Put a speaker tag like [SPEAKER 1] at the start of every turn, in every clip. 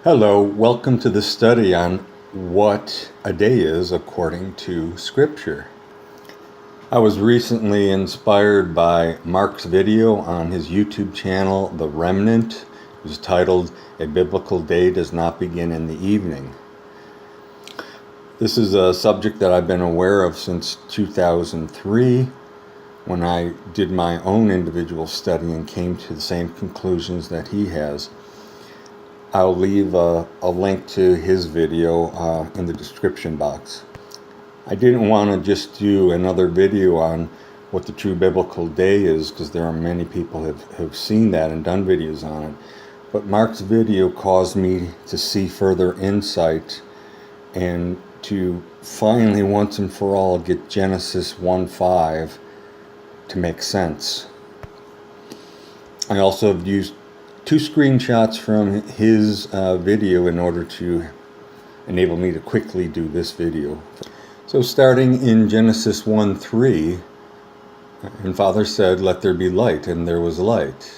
[SPEAKER 1] Hello, welcome to the study on what a day is according to Scripture. I was recently inspired by Mark's video on his YouTube channel, The Remnant. It was titled, "A Biblical Day Does Not Begin in the Evening." This is a subject that I've been aware of since 2003, when I did my own individual study and came to the same conclusions that he has. I'll leave a link to his video in the description box. I didn't want to just do another video on what the true biblical day is, because there are many people who've seen that and done videos on it. But Mark's video caused me to see further insight and to finally, once and for all, get Genesis 1:5 to make sense. I also have used 2 screenshots from his video in order to enable me to quickly do this video. So starting in Genesis 1:3, and Father said, "Let there be light," and there was light.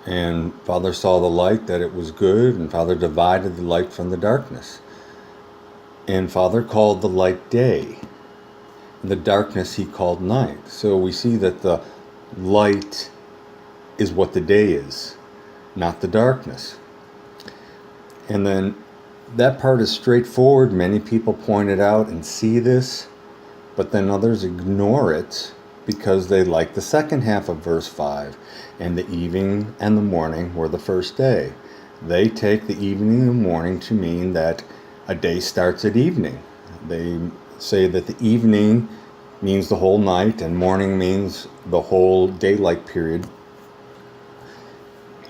[SPEAKER 1] And Father saw the light, that it was good, and Father divided the light from the darkness. And Father called the light day, and the darkness he called night. So we see that the light is what the day is, not the darkness. And then that part is straightforward. Many people point it out and see this, but then others ignore it because they like the second half of verse 5. And the evening and the morning were the first day. They take the evening and the morning to mean that a day starts at evening. They say that the evening means the whole night and morning means the whole daylight period.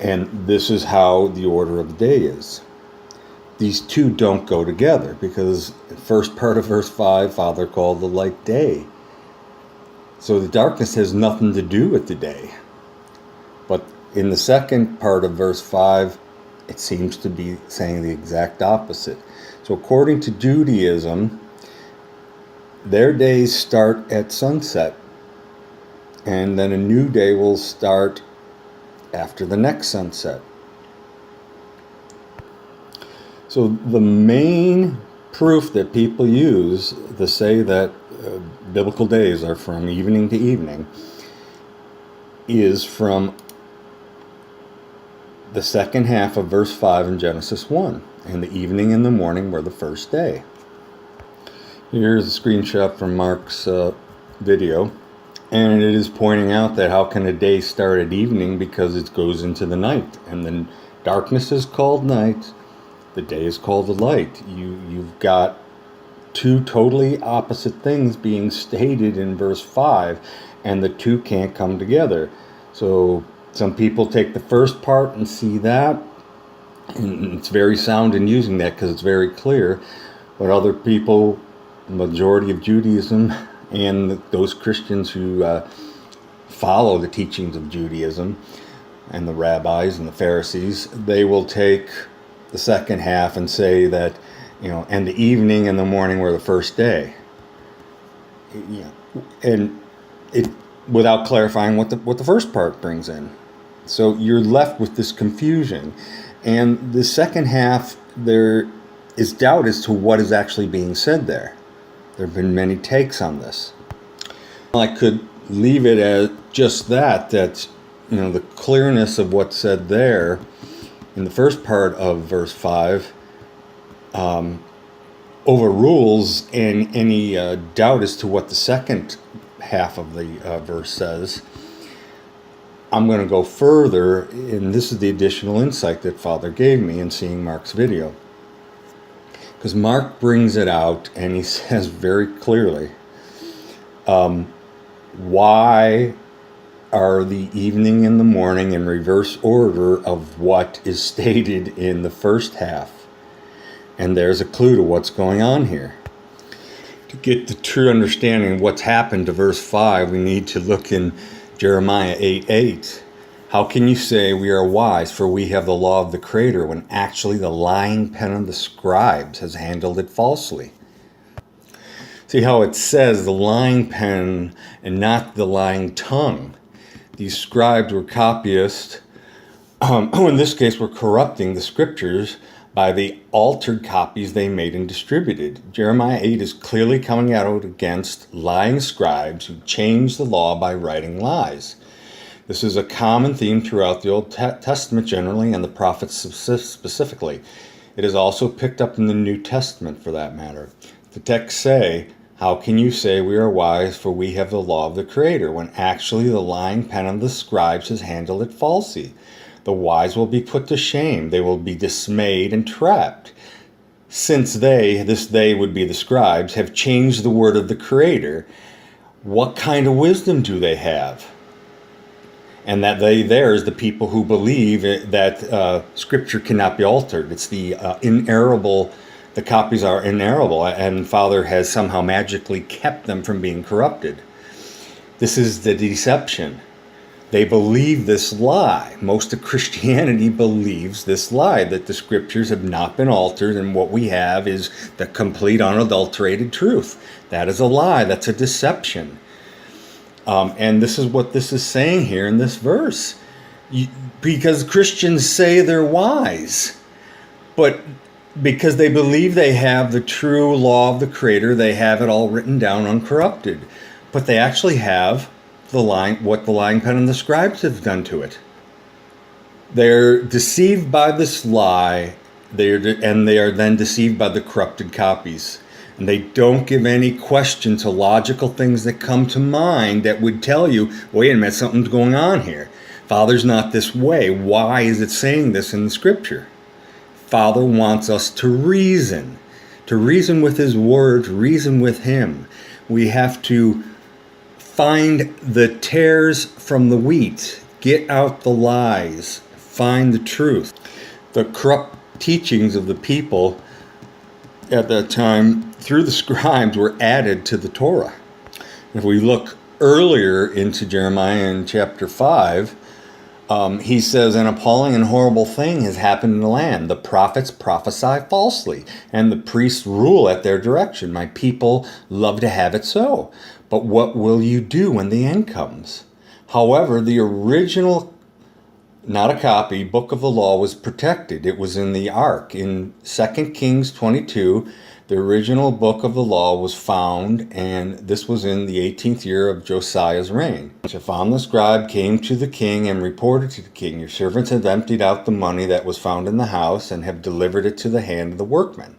[SPEAKER 1] And this is how the order of the day is. These two don't go together, because the first part of verse 5, Father called the light day. So the darkness has nothing to do with the day. But in the second part of verse 5, it seems to be saying the exact opposite. So according to Judaism, their days start at sunset, and then a new day will start after the next sunset. So the main proof that people use to say that biblical days are from evening to evening is from the second half of verse 5 in Genesis 1. And the evening and the morning were the first day. Here's a screenshot from Mark's video. And it is pointing out that how can a day start at evening, because it goes into the night. And then darkness is called night. The day is called the light. You've got two totally opposite things being stated in verse 5, and the two can't come together. So some people take the first part and see that, and it's very sound in using that because it's very clear. But other people, the majority of Judaism, and those Christians who follow the teachings of Judaism, and the rabbis and the Pharisees, they will take the second half and say that, and the evening and the morning were the first day. And it, without clarifying what the first part brings in. So you're left with this confusion. And the second half, there is doubt as to what is actually being said there. There have been many takes on this. I could leave it as just that the clearness of what's said there in the first part of verse 5 overrules any doubt as to what the second half of the verse says. I'm going to go further, and this is the additional insight that Father gave me in seeing Mark's video. Because Mark brings it out, and he says very clearly, why are the evening and the morning in reverse order of what is stated in the first half? And there's a clue to what's going on here. To get the true understanding of what's happened to verse 5, we need to look in Jeremiah 8:8. How can you say we are wise, for we have the law of the Creator, when actually the lying pen of the scribes has handled it falsely? See how it says the lying pen and not the lying tongue. These scribes were copyists, who in this case were corrupting the scriptures by the altered copies they made and distributed. Jeremiah 8 is clearly coming out against lying scribes who changed the law by writing lies. This is a common theme throughout the Old Testament generally and the prophets specifically. It is also picked up in the New Testament for that matter. The texts say, "How can you say we are wise, for we have the law of the Creator," when actually the lying pen of the scribes has handled it falsely. The wise will be put to shame. They will be dismayed and trapped. Since they would be the scribes, have changed the word of the Creator, what kind of wisdom do they have? And that there is the people who believe that Scripture cannot be altered. It's the inerrable, the copies are inerrable, and Father has somehow magically kept them from being corrupted. This is the deception. They believe this lie. Most of Christianity believes this lie, that the Scriptures have not been altered and what we have is the complete unadulterated truth. That is a lie. That's a deception. And this is what this is saying here in this verse. Because Christians say they're wise, but because they believe they have the true law of the Creator, they have it all written down uncorrupted. But they actually have what the lying pen and the scribes have done to it. They're deceived by this lie, and they are then deceived by the corrupted copies. And they don't give any question to logical things that come to mind that would tell you, wait a minute, something's going on here. Father's not this way. Why is it saying this in the Scripture? Father wants us to reason with His Word, reason with Him. We have to find the tares from the wheat, get out the lies, find the truth. The corrupt teachings of the people at that time through the scribes were added to the Torah. If we look earlier into Jeremiah in chapter 5, he says, "An appalling and horrible thing has happened in the land. The prophets prophesy falsely, and the priests rule at their direction. My people love to have it so. But what will you do when the end comes?" However, the original, not a copy, book of the law was protected. It was in the ark. In 2 Kings 22, the original book of the law was found, and this was in the 18th year of Josiah's reign. Shaphan the scribe came to the king and reported to the king, "Your servants have emptied out the money that was found in the house and have delivered it to the hand of the workmen,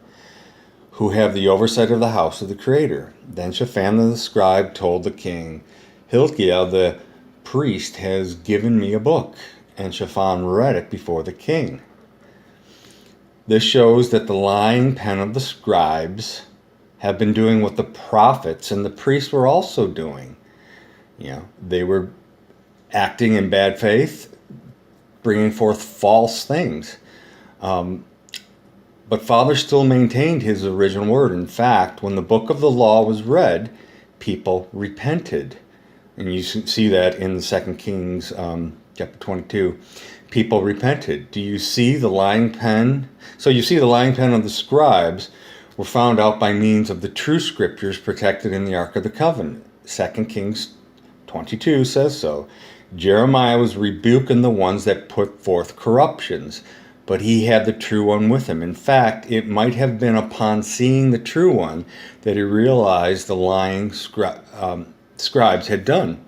[SPEAKER 1] who have the oversight of the house of the Creator." Then Shaphan the scribe told the king, "Hilkiah the priest has given me a book." And Shaphan read it before the king. This shows that the lying pen of the scribes have been doing what the prophets and the priests were also doing. They were acting in bad faith, bringing forth false things. But Father still maintained His original word. In fact, when the book of the law was read, people repented. And you see that in the 2 Kings chapter 22. People repented. Do you see the lying pen? So you see the lying pen of the scribes were found out by means of the true Scriptures protected in the Ark of the Covenant. 2 Kings 22 says so. Jeremiah was rebuking the ones that put forth corruptions, but he had the true one with him. In fact, it might have been upon seeing the true one that he realized the lying scribes had done.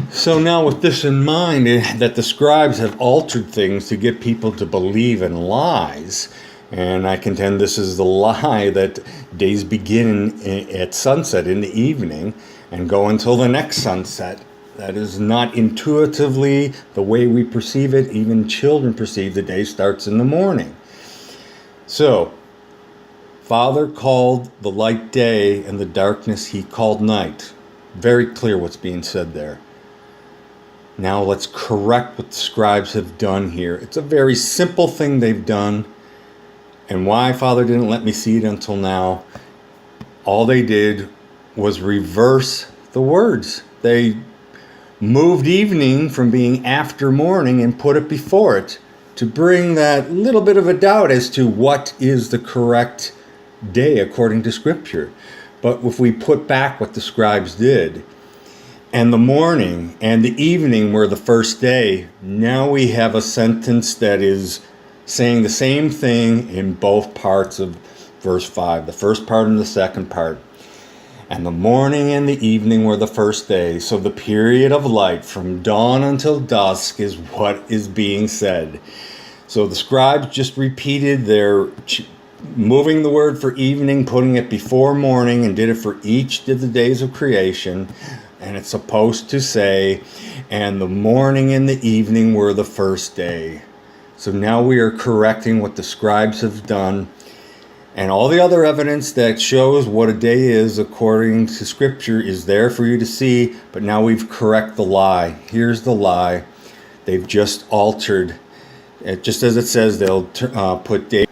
[SPEAKER 1] So now with this in mind, that the scribes have altered things to get people to believe in lies, and I contend this is the lie that days begin at sunset in the evening and go until the next sunset. That is not intuitively the way we perceive it. Even children perceive the day starts in the morning. So, Father called the light day, and the darkness He called night. Very clear what's being said there. Now let's correct what the scribes have done here. It's a very simple thing they've done. And why Father didn't let me see it until now, all they did was reverse the words. They moved evening from being after morning and put it before it to bring that little bit of a doubt as to what is the correct day according to Scripture. But if we put back what the scribes did, and the morning and the evening were the first day. Now we have a sentence that is saying the same thing in both parts of verse 5, the first part and the second part. And the morning and the evening were the first day. So the period of light from dawn until dusk is what is being said. So the scribes just repeated their moving the word for evening, putting it before morning, and did it for each of the days of creation. And it's supposed to say, and the morning and the evening were the first day. So now we are correcting what the scribes have done. And all the other evidence that shows what a day is according to Scripture is there for you to see. But now we've corrected the lie. Here's the lie. They've just altered. Just as it says, they'll put day.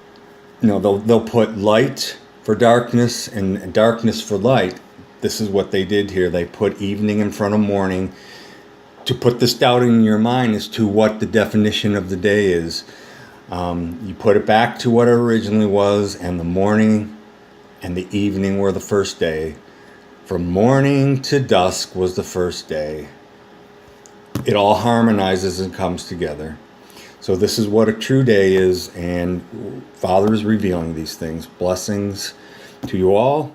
[SPEAKER 1] They'll put light for darkness and darkness for light. This is what they did here. They put evening in front of morning to put this doubt in your mind as to what the definition of the day is. You put it back to what it originally was, and the morning and the evening were the first day. From morning to dusk was the first day. It all harmonizes and comes together. So this is what a true day is, and Father is revealing these things. Blessings to you all.